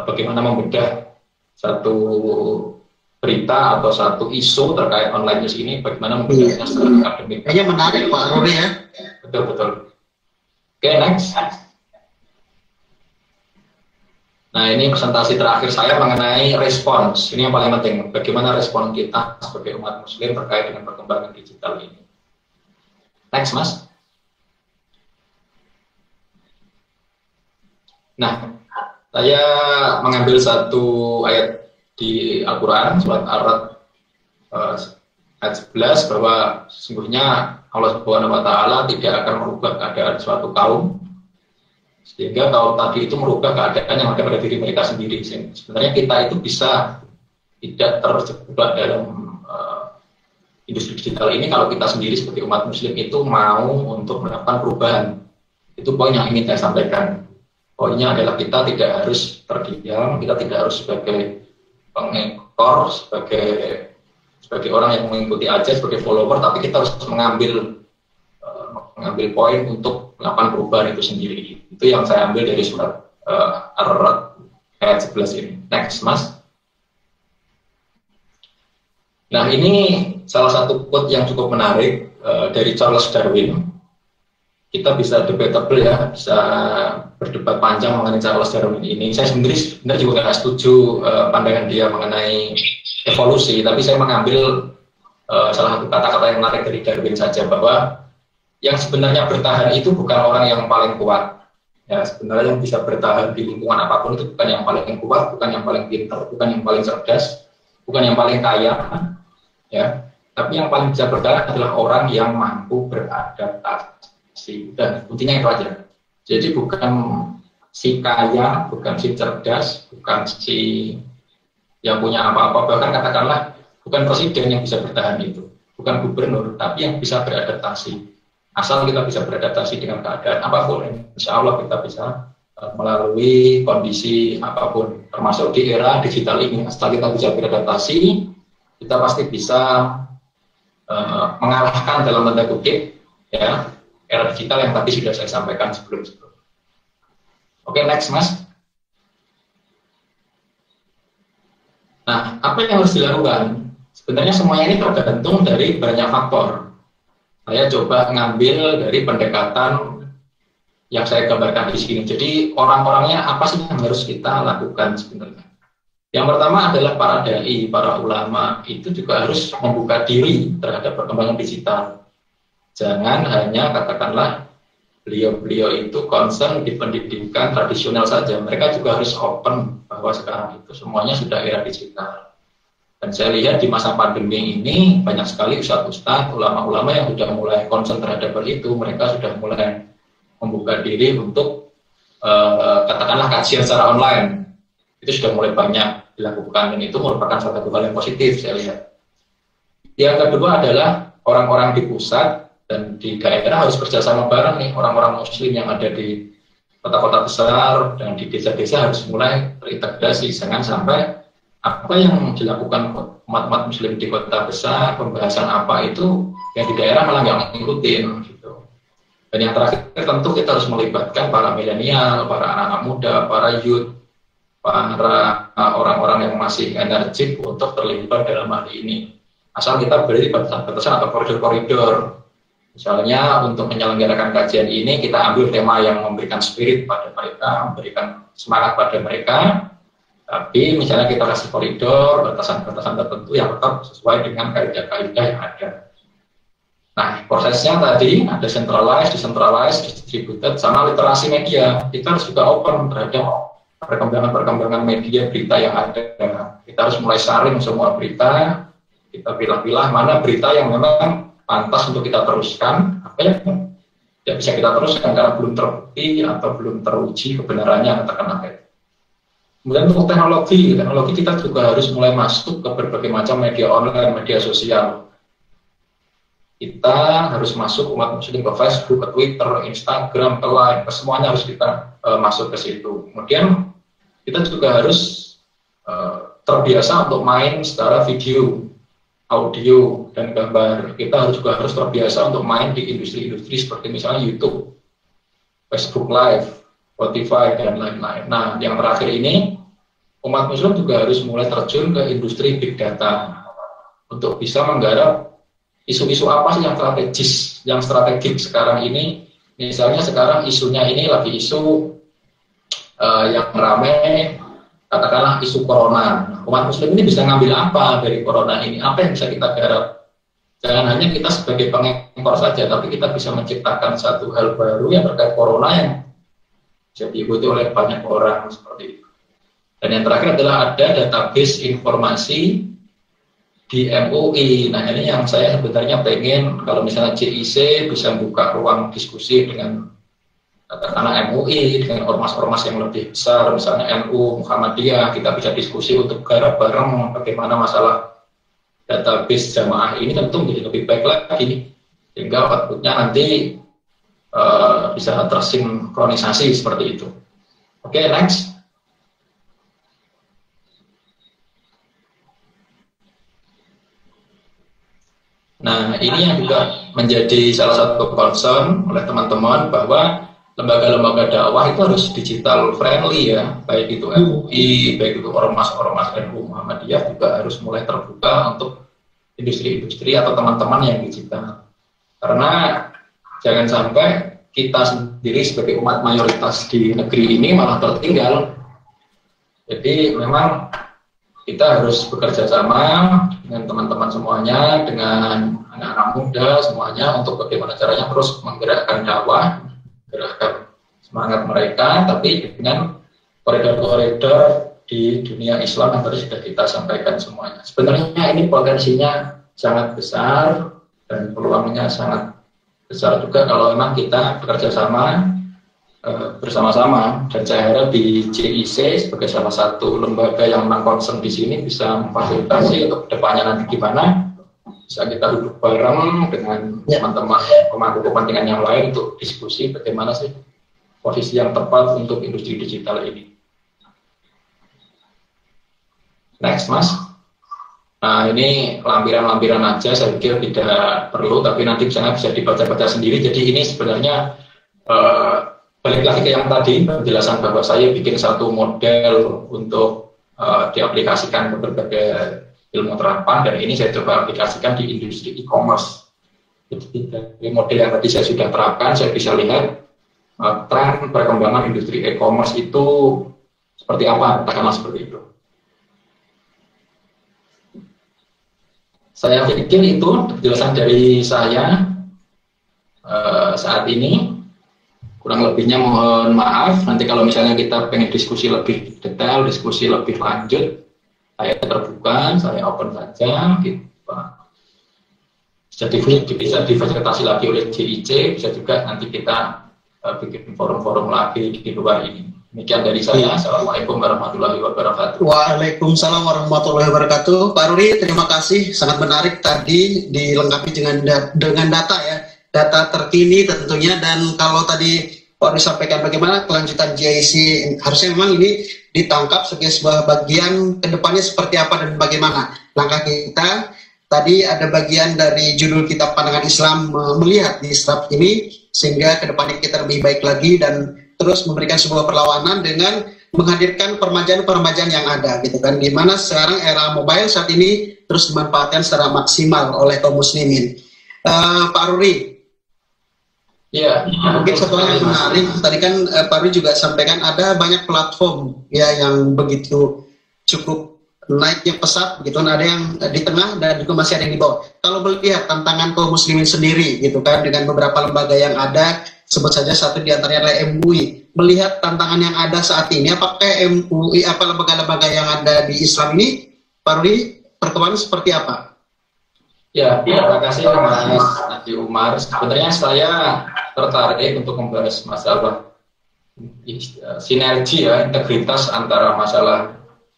[SPEAKER 3] bagaimana membedah satu berita atau satu isu terkait online news ini, bagaimana membedahnya secara akademik.
[SPEAKER 1] Kayaknya menarik Pak Rudi ya.
[SPEAKER 3] Betul. Oke, next. Nah, ini presentasi terakhir saya mengenai respons. Ini yang paling penting, bagaimana respon kita sebagai umat muslim terkait dengan perkembangan digital ini. Next, Mas. Nah, saya mengambil satu ayat di Al-Quran, surat Ar-Ra'd ayat 11, bahwa sesungguhnya Allah Subhanahu wa Ta'ala tidak akan merubah keadaan suatu kaum sehingga kaum tadi itu merubah keadaan yang ada pada diri mereka sendiri. Sebenarnya kita itu bisa tidak terjebak dalam industri digital ini kalau kita sendiri sebagai umat muslim itu mau untuk melakukan perubahan. Itu poin yang ingin saya sampaikan. Poinnya adalah kita tidak harus terdiam, kita tidak harus sebagai pengekor, sebagai orang yang mengikuti aja, sebagai follower, tapi kita harus mengambil poin untuk melakukan perubahan itu sendiri. Itu yang saya ambil dari surat Ar-Ra'd ayat 11 ini. Next, Mas. Nah, ini salah satu quote yang cukup menarik dari Charles Darwin. Kita bisa debatable ya, bisa berdebat panjang mengenai Charles Darwin ini. Saya sendiri sebenarnya juga nggak setuju pandangan dia mengenai evolusi, tapi saya mengambil salah satu kata-kata yang menarik dari Darwin saja, bahwa yang sebenarnya bertahan itu bukan orang yang paling kuat. Ya, sebenarnya yang bisa bertahan di lingkungan apapun itu bukan yang paling kuat, bukan yang paling pintar, bukan yang paling cerdas, bukan yang paling kaya, ya. Tapi yang paling bisa bertahan adalah orang yang mampu beradaptasi. Dan intinya itu aja. Jadi bukan si kaya, bukan si cerdas, bukan si yang punya apa-apa, bahkan katakanlah bukan presiden yang bisa bertahan itu, bukan gubernur, tapi yang bisa beradaptasi. Asal kita bisa beradaptasi dengan keadaan apapun, insya Allah kita bisa melalui kondisi apapun, termasuk di era digital ini. Asal kita bisa beradaptasi, kita pasti bisa mengalahkan dalam tanda kutip ya era digital yang tadi sudah saya sampaikan sebelum-sebelumnya. Oke, next, Mas. Nah, apa yang harus dilakukan? Sebenarnya semuanya ini tergantung dari banyak faktor. Saya coba ngambil dari pendekatan yang saya gambarkan di sini. Jadi orang-orangnya apa sih yang harus kita lakukan sebenarnya? Yang pertama adalah para dai, para ulama itu juga harus membuka diri terhadap perkembangan digital. Jangan hanya katakanlah beliau-beliau itu concern di pendidikan tradisional saja. Mereka juga harus open bahwa sekarang itu semuanya sudah era digital. Dan saya lihat di masa pandemi ini banyak sekali ustadz-ustadz, ulama-ulama yang sudah mulai concern terhadap hal itu. Mereka sudah mulai membuka diri untuk katakanlah kajian secara online. Itu sudah mulai banyak dilakukan dan itu merupakan satu hal yang positif saya lihat. Yang kedua adalah orang-orang di pusat dan di daerah harus bersama bareng nih, orang-orang muslim yang ada di kota-kota besar dan di desa-desa harus mulai terintegrasi. Jangan sampai apa yang dilakukan umat-umat muslim di kota besar, pembahasan apa itu yang di daerah malah nggak ngikutin gitu. Dan yang terakhir tentu kita harus melibatkan para milenial, para anak-anak muda, para youth, para orang-orang yang masih energik untuk terlibat dalam hal ini. Asal kita beri batasan-batasan atau koridor-koridor. Misalnya untuk menyelenggarakan kajian ini kita ambil tema yang memberikan spirit pada mereka, memberikan semangat pada mereka. Tapi misalnya kita kasih koridor, batasan-batasan tertentu yang tetap sesuai dengan kaidah-kaidah yang ada. Nah, prosesnya tadi ada centralized, decentralized, distributed, sama literasi media. Kita harus juga open terhadap perkembangan-perkembangan media berita yang ada. Kita harus mulai saring semua berita, kita pilah-pilah mana berita yang memang pantas untuk kita teruskan, apa yang tidak bisa kita teruskan karena belum terbukti atau belum teruji kebenarannya, katakanlah itu. Kemudian untuk teknologi kita juga harus mulai masuk ke berbagai macam media online, media sosial. Kita harus masuk umat muslim ke Facebook, ke Twitter, Instagram, ke Line, ke semuanya harus kita masuk ke situ. Kemudian kita juga harus terbiasa untuk main secara video, audio, dan gambar. Kita juga harus terbiasa untuk main di industri-industri seperti misalnya YouTube, Facebook Live, Spotify, dan lain-lain. Nah, yang terakhir ini, umat muslim juga harus mulai terjun ke industri big data untuk bisa menggarap isu-isu apa sih yang strategik sekarang ini. Misalnya sekarang isunya ini lagi isu yang ramai, katakanlah isu corona. Umat muslim ini bisa ngambil apa dari corona ini? Apa yang bisa kita garap? Jangan hanya kita sebagai pengekor saja, tapi kita bisa menciptakan satu hal baru yang terkait corona yang bisa diikuti oleh banyak orang seperti itu. Dan yang terakhir adalah ada database informasi di MUI. Nah, ini yang saya sebenarnya pengen kalau misalnya JIC bisa buka ruang diskusi dengan katakanlah MUI, dengan ormas-ormas yang lebih besar, misalnya NU, Muhammadiyah, kita bisa diskusi untuk garap bareng bagaimana masalah database jamaah ini tentu menjadi lebih baik lagi, sehingga outputnya nanti bisa tersinkronisasi seperti itu. Oke, next. Nah, ini yang juga menjadi salah satu concern oleh teman-teman bahwa lembaga-lembaga dakwah itu harus digital friendly ya, baik itu MUI, baik itu ormas-ormas NU Muhammadiyah juga harus mulai terbuka untuk industri-industri atau teman-teman yang digital. Karena jangan sampai kita sendiri sebagai umat mayoritas di negeri ini malah tertinggal. Jadi memang kita harus bekerja sama dengan teman-teman semuanya, dengan anak-anak muda semuanya untuk bagaimana caranya terus menggerakkan dakwah, menggerakkan semangat mereka, tapi dengan koridor-koridor di dunia Islam yang tadi sudah kita sampaikan semuanya. Sebenarnya ini potensinya sangat besar dan peluangnya sangat besar juga kalau memang kita bekerja sama bersama-sama, dan saya harap di JIC sebagai salah satu lembaga yang memang concern di sini bisa memfasilitasi untuk kedepannya nanti gimana bisa kita duduk bareng dengan teman-teman pemangku kepentingan yang lain untuk diskusi bagaimana sih posisi yang tepat untuk industri digital ini. Next, Mas. Nah, ini lampiran-lampiran aja, saya pikir tidak perlu, tapi nanti bisa dibaca-baca sendiri. Jadi ini sebenarnya balik lagi ke yang tadi, penjelasan bahwa saya bikin satu model untuk diaplikasikan ke berbagai ilmu terapan, dan ini saya coba aplikasikan di industri e-commerce. Jadi dari model yang tadi saya sudah terapkan, saya bisa lihat tren perkembangan industri e-commerce itu seperti apa, katakanlah seperti itu. Saya pikir itu penjelasan dari saya saat ini. Kurang lebihnya mohon maaf. Nanti kalau misalnya kita pengen diskusi lebih detail, diskusi lebih lanjut, saya terbuka, saya open saja gitu Pak. Bisa difasilitasi lagi oleh JIC, bisa juga nanti kita bikin forum-forum lagi di luar ini. Demikian dari saya. Assalamualaikum warahmatullahi wabarakatuh.
[SPEAKER 1] Waalaikumsalam warahmatullahi wabarakatuh. Pak Ruri, terima kasih. Sangat menarik tadi dilengkapi dengan data ya, data terkini tentunya. Dan kalau tadi Pak Ruri sampaikan bagaimana kelanjutan JIC, harusnya memang ini ditangkap sebagai sebuah bagian kedepannya seperti apa dan bagaimana langkah kita. Tadi ada bagian dari judul kitab Pandangan Islam melihat di slide ini, sehingga kedepannya kita lebih baik lagi dan terus memberikan sebuah perlawanan dengan menghadirkan permajaan-permajaan yang ada gitu kan, di mana sekarang era mobile saat ini terus dimanfaatkan secara maksimal oleh kaum muslimin. Pak Ruri,
[SPEAKER 3] ya
[SPEAKER 1] mungkin satu hal yang menarik tadi kan Pak Ruri juga sampaikan ada banyak platform ya yang begitu cukup naiknya pesat gitu kan, ada yang di tengah dan juga masih ada yang di bawah. Kalau melihat tantangan kaum muslimin sendiri gitu kan, dengan beberapa lembaga yang ada, sebut saja satu di antaranya adalah MUI. Melihat tantangan yang ada saat ini, apakah MUI, lembaga-lembaga yang ada di Islam ini, Pak Rudi, perkembangan seperti apa?
[SPEAKER 3] Ya, terima kasih Mas Nabi Umar. Sebenarnya saya tertarik untuk membahas masalah sinergi ya, integritas antara masalah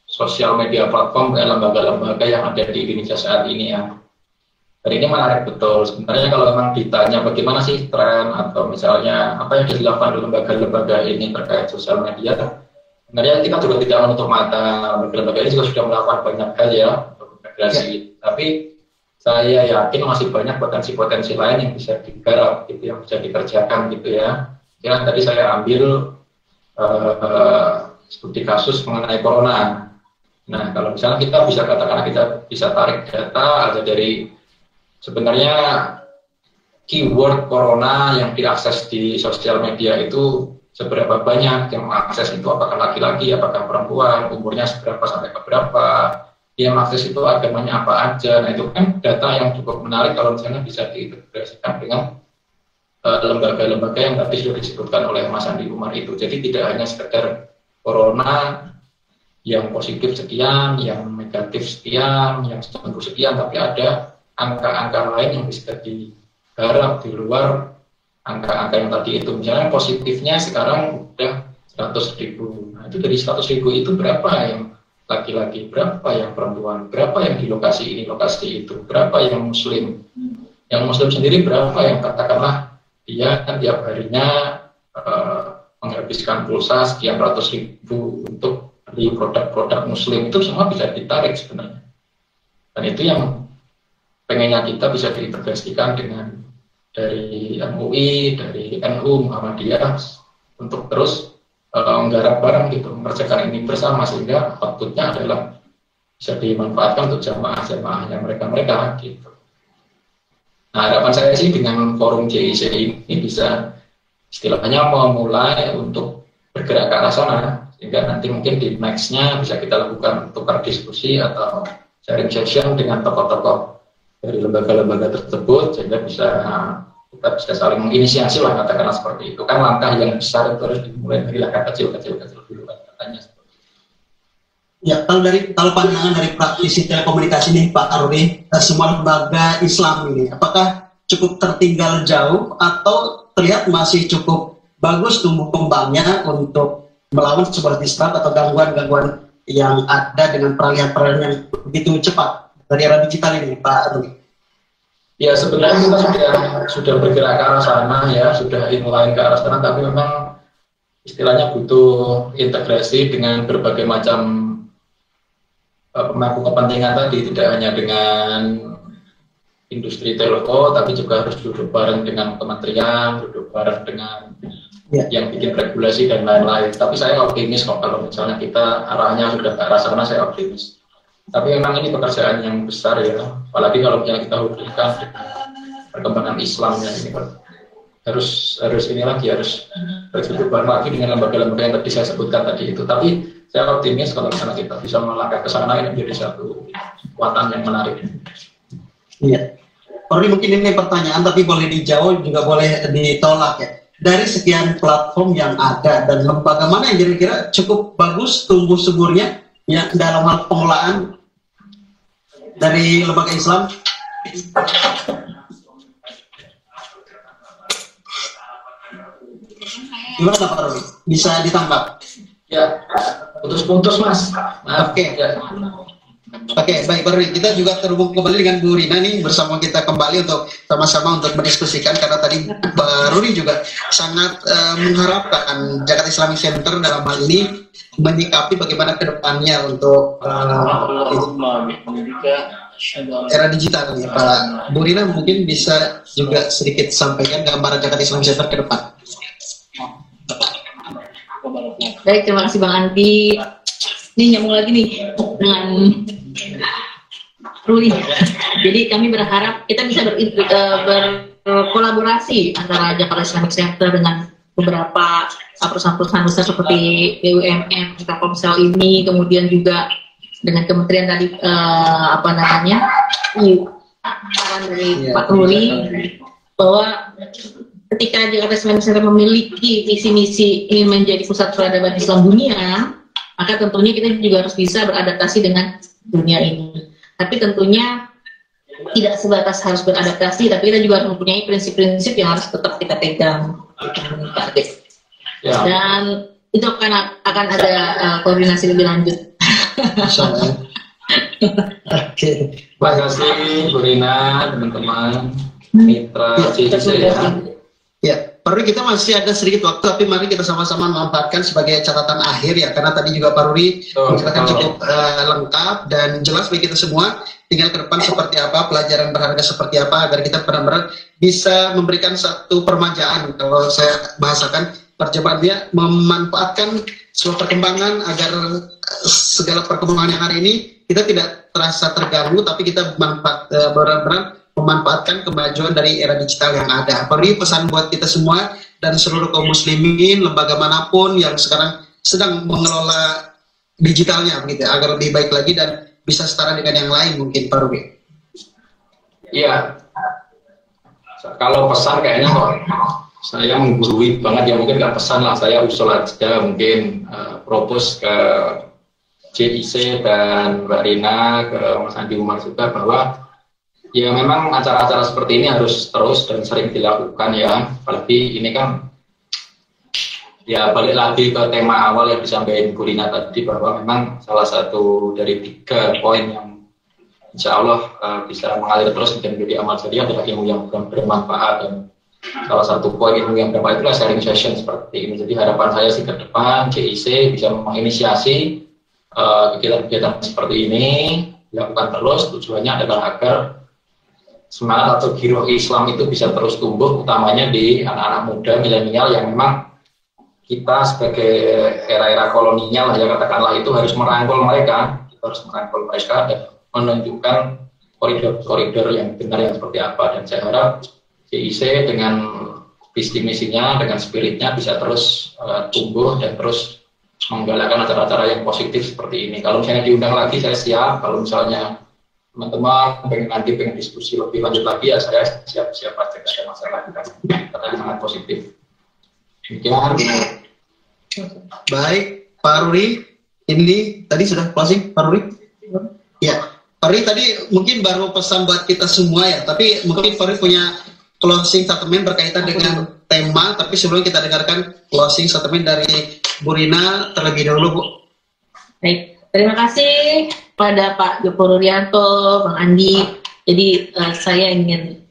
[SPEAKER 3] sosial media platform dan lembaga-lembaga yang ada di Indonesia saat ini ya. Dan ini menarik betul. Sebenarnya kalau memang ditanya bagaimana sih tren atau misalnya apa yang dilakukan oleh lembaga-lembaga ini terkait sosial media, sebenarnya kita juga tidak menutup mata. Lembaga ini juga sudah melakukan banyak hal ya untuk integrasi. Ya. Tapi saya yakin masih banyak potensi-potensi lain yang bisa digarap, gitu, yang bisa dikerjakan gitu ya. Yang tadi saya ambil seperti kasus mengenai corona. Nah, kalau misalnya kita bisa katakan kita bisa tarik data ada dari sebenarnya keyword corona yang diakses di sosial media itu seberapa banyak yang mengakses itu, apakah laki-laki, apakah perempuan, umurnya seberapa sampai ke berapa, yang mengakses itu agamanya apa aja. Nah, itu kan data yang cukup menarik kalau misalnya bisa diintegrasikan dengan lembaga-lembaga yang tadi sudah disebutkan oleh Mas Andi Umar itu. Jadi tidak hanya sekedar corona yang positif sekian, yang negatif sekian, yang sembuh sekian, tapi ada angka-angka lain yang bisa digarap di luar angka-angka yang tadi itu. Misalnya positifnya sekarang udah 100.000. Nah, itu dari 100.000 itu berapa yang laki-laki, berapa yang perempuan, berapa yang di lokasi ini, lokasi itu, berapa yang muslim. Yang muslim sendiri berapa yang katakanlah dia tiap harinya menghabiskan pulsa sekian ratus ribu untuk di produk-produk muslim, itu semua bisa ditarik sebenarnya. Dan itu yang pengennya kita bisa diintegrasikan dengan dari MUI, dari NU, Muhammadiyah untuk terus menggarap bareng gitu, mengerjakan ini bersama sehingga outputnya adalah bisa dimanfaatkan untuk jamaah-jamaahnya mereka gitu. Nah, harapan saya sih dengan forum JIC ini bisa istilahnya memulai untuk bergerak ke arah sana, sehingga nanti mungkin di next-nya bisa kita lakukan tukar diskusi atau sharing session dengan tokoh-tokoh dari lembaga-lembaga tersebut, sehingga kita bisa saling menginisiasi lah, katakanlah seperti itu. Kan langkah yang besar itu harus dimulai dari langkah kecil-kecil dulu kan katanya.
[SPEAKER 1] Ya, kalau pandangan dari praktisi telekomunikasi nih Pak Aruri, semua lembaga Islam ini, apakah cukup tertinggal jauh atau terlihat masih cukup bagus tumbuh kembangnya untuk melawan sebuah distrat atau gangguan-gangguan yang ada dengan peralihan-peralihan yang begitu cepat dari era digital ini, Pak Rudi?
[SPEAKER 3] Ya, sebenarnya kita sudah bergerak ke arah sana ya, sudah inline ke arah sana, tapi memang istilahnya butuh integrasi dengan berbagai macam pemangku kepentingan tadi, tidak hanya dengan industri telco, tapi juga harus duduk bareng dengan kementerian, duduk bareng dengan yang bikin regulasi dan lain-lain. Tapi saya optimis kok kalau misalnya kita arahnya sudah ke arah sana, saya optimis. Tapi memang ini pekerjaan yang besar ya, apalagi kalau misalnya kita hubungkan perkembangan Islam ya, ini harus duduk bareng lagi dengan lembaga-lembaga yang tadi saya sebutkan tadi itu. Tapi saya optimis kalau misalnya kita bisa melangkah ke sana, ini menjadi satu kekuatan yang menarik. Iya.
[SPEAKER 1] Mungkin ini pertanyaan tapi boleh dijawab juga boleh ditolak ya. dari sekian platform yang ada dan lembaga mana yang kira-kira cukup bagus tumbuh suburnya ya dalam hal pengelolaan dari lembaga Islam? Gimana Pak Robi? Bisa ditangkap?
[SPEAKER 3] Ya, putus-putus Mas. Maaf.
[SPEAKER 1] Oke.
[SPEAKER 3] Ya.
[SPEAKER 1] Oke, baik Pak Robi. Kita juga terhubung kembali dengan Bu Rina nih, bersama kita kembali untuk sama-sama untuk mendiskusikan, karena tadi Pak Ruri juga sangat mengharapkan Jakarta Islamic Center dalam hal ini menyikapi bagaimana ke depannya untuk era digital ya Pak. Bu Rina mungkin bisa juga sedikit sampaikan gambaran Jakarta Islamic Center ke depan.
[SPEAKER 2] Baik, terima kasih Bang Andi. Ini nyambung lagi nih dengan Ruli. Jadi kami berharap kita bisa berkolaborasi antara Jakarta Islamic Center dengan beberapa perusahaan-perusahaan besar seperti BUMN, Telkomsel ini, kemudian juga dengan kementerian tadi saran dari Pak Ruli bahwa ketika Jakarta Islamic Center memiliki visi-misi ingin menjadi pusat peradaban Islam dunia, maka tentunya kita juga harus bisa beradaptasi dengan dunia ini. Tapi tentunya tidak sebatas harus beradaptasi, tapi kita juga harus mempunyai prinsip-prinsip yang harus tetap kita pegang. Ya. Dan itu akan ada koordinasi lebih lanjut.
[SPEAKER 1] Oke.
[SPEAKER 3] Terima kasih Bu Rina, teman-teman, mitra CIC ya.
[SPEAKER 1] Ya, Pak Ruri, kita masih ada sedikit waktu, tapi mari kita sama-sama memanfaatkan sebagai catatan akhir ya, karena tadi juga Pak Ruri menjelaskan cukup lengkap dan jelas bagi kita semua. Tinggal ke depan seperti apa, pelajaran berharga seperti apa, agar kita benar-benar bisa memberikan satu permajaan, kalau saya bahasakan terjemahannya, memanfaatkan sebuah perkembangan agar segala perkembangan yang hari ini kita tidak terasa terganggu, tapi kita benar-benar memanfaatkan kemajuan dari era digital yang ada. Beri pesan buat kita semua dan seluruh kaum muslimin, lembaga manapun yang sekarang sedang mengelola digitalnya begitu, agar lebih baik lagi dan bisa setara dengan yang lain mungkin, Pak Rubi.
[SPEAKER 3] Iya. Kalau pesan kayaknya kok saya menggurui banget ya, mungkin nggak pesan lah, saya usul aja mungkin propose ke JIC dan Mbak Rina, ke Mas Andi Umar juga, bahwa ya memang acara-acara seperti ini harus terus dan sering dilakukan ya. Apalagi ini kan ya balik lagi ke tema awal yang disampaikan Bu Rina tadi, bahwa memang salah satu dari 3 poin yang insya Allah bisa mengalir terus dan menjadi amal jariah adalah ilmu yang bermanfaat, dan salah satu poin ilmu yang bermanfaat itulah sharing session seperti ini. Jadi harapan saya sih ke depan JIC bisa menginisiasi kegiatan-kegiatan seperti ini dilakukan terus. Tujuannya adalah agar semangat atau giroh Islam itu bisa terus tumbuh, utamanya di anak-anak muda, milenial, yang memang kita sebagai era-era kolonial ya katakanlah, itu harus merangkul mereka, dan menunjukkan koridor-koridor yang benar yang seperti apa. Dan saya harap JIC dengan visi misinya, dengan spiritnya bisa terus tumbuh dan terus menggalakkan acara-acara yang positif seperti ini. Kalau misalnya diundang lagi saya siap, kalau misalnya teman-teman pengen diskusi lebih lanjut lagi ya saya siap-siap aja, tidak ada masalah, karena sangat positif. Demikian.
[SPEAKER 1] Baik, Pak Ruri, ini tadi sudah closing, Pak Ruri? Ya, Pak Ruri tadi mungkin baru pesan buat kita semua ya, tapi mungkin Pak Ruri punya closing statement berkaitan dengan tema, tapi sebelum kita dengarkan closing statement dari Bu Rina terlebih dahulu, Bu.
[SPEAKER 2] Baik, terima kasih pada Pak Joko Rurianto, Bang Andi. Jadi saya ingin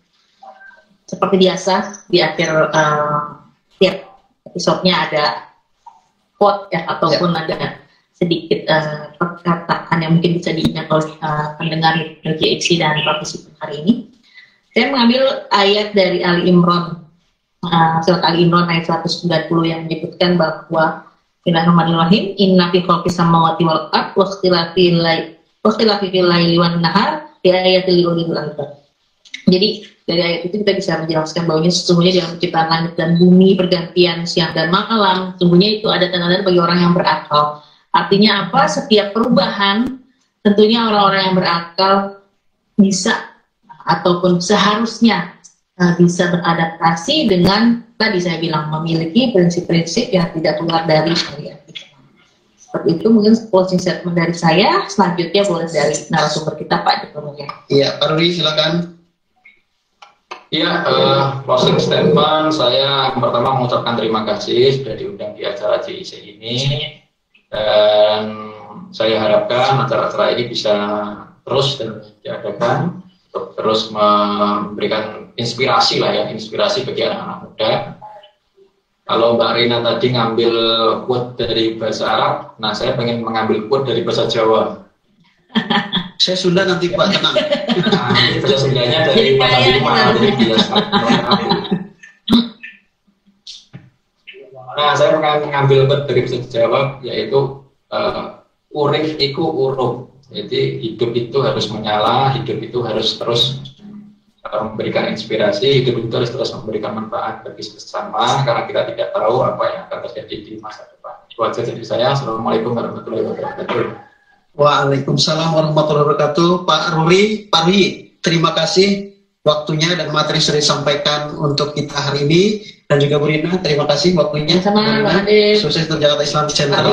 [SPEAKER 2] seperti biasa di akhir tiap episodenya ada quote ya, ataupun ada sedikit perkataan yang mungkin bisa diingat oleh pendengar JXC dan partisipan hari ini. Saya mengambil ayat dari Ali Imran, surat Ali Imran ayat 190 yang menyebutkan bahwa Bismillahirrahmanirrahim, inna fi khalqis samawati wal ardh wa ikhtilafil laili wan nahar fi ayatil liulil albab. Jadi dari ayat itu kita bisa menjelaskan bahwa ini sesungguhnya dalam penciptaan langit dan bumi, pergantian siang dan malam, sesungguhnya itu ada tanda-tanda bagi orang yang berakal. Artinya apa? Setiap perubahan tentunya orang-orang yang berakal bisa ataupun seharusnya bisa beradaptasi dengan tadi saya bilang memiliki prinsip-prinsip yang tidak keluar dari syariat. Seperti itu mungkin closing statement dari saya. Selanjutnya boleh dari narasumber kita Pak Joko Nuryanto.
[SPEAKER 1] Iya, Pak Ruri silakan.
[SPEAKER 3] Iya, closing statement saya pertama mengucapkan terima kasih sudah diundang di acara JIC ini, dan saya harapkan acara-acara ini bisa terus dan diadakan untuk terus memberikan inspirasi lah ya, inspirasi bagi anak-anak muda. Kalau Mbak Rina tadi ngambil quote dari bahasa Arab, nah saya pengen mengambil quote dari bahasa Jawa.
[SPEAKER 1] Saya Sunda nanti Pak, tenang.
[SPEAKER 3] Nah, ini bahasa Sundanya dari Mas Abdullah, jadi biasa. Nah, saya mengambil quote dari bahasa Jawa, yaitu urip iku urup. Jadi hidup itu harus menyala, hidup itu harus terus memberikan inspirasi, hidup itu harus terus memberikan manfaat bagi sesama, karena kita tidak tahu apa yang akan terjadi di masa depan. Itu aja dari saya. Assalamualaikum warahmatullahi wabarakatuh.
[SPEAKER 1] Waalaikumsalam warahmatullahi wabarakatuh. Pak Ruri, terima kasih waktunya dan materi sudah disampaikan untuk kita hari ini, dan juga Bu Rina, terima kasih waktunya.
[SPEAKER 2] Sama Mbak Ade.
[SPEAKER 1] Sukses untuk Jakarta Islamic Center.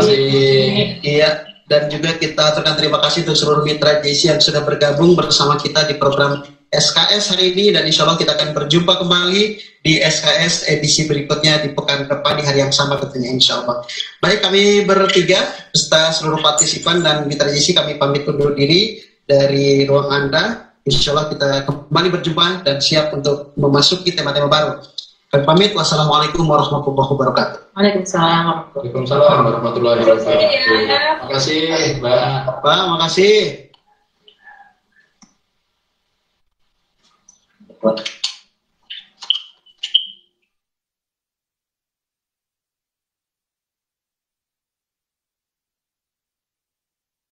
[SPEAKER 1] Iya, dan juga kita aturkan terima kasih untuk seluruh mitra JIC yang sudah bergabung bersama kita di program SKS hari ini, dan insya Allah kita akan berjumpa kembali di SKS edisi berikutnya di pekan depan di hari yang sama tentunya insya Allah. Baik, kami bertiga beserta seluruh partisipan dan mitra JIC kami pamit undur diri dari ruang Anda. Insya Allah kita kembali berjumpa dan siap untuk memasuki tema-tema baru. Kami pamit. Wassalamualaikum warahmatullahi wabarakatuh.
[SPEAKER 2] Waalaikumsalam.
[SPEAKER 3] Waalaikumsalam warahmatullahi wabarakatuh. Terima kasih, Mbak.
[SPEAKER 1] Pak, makasih.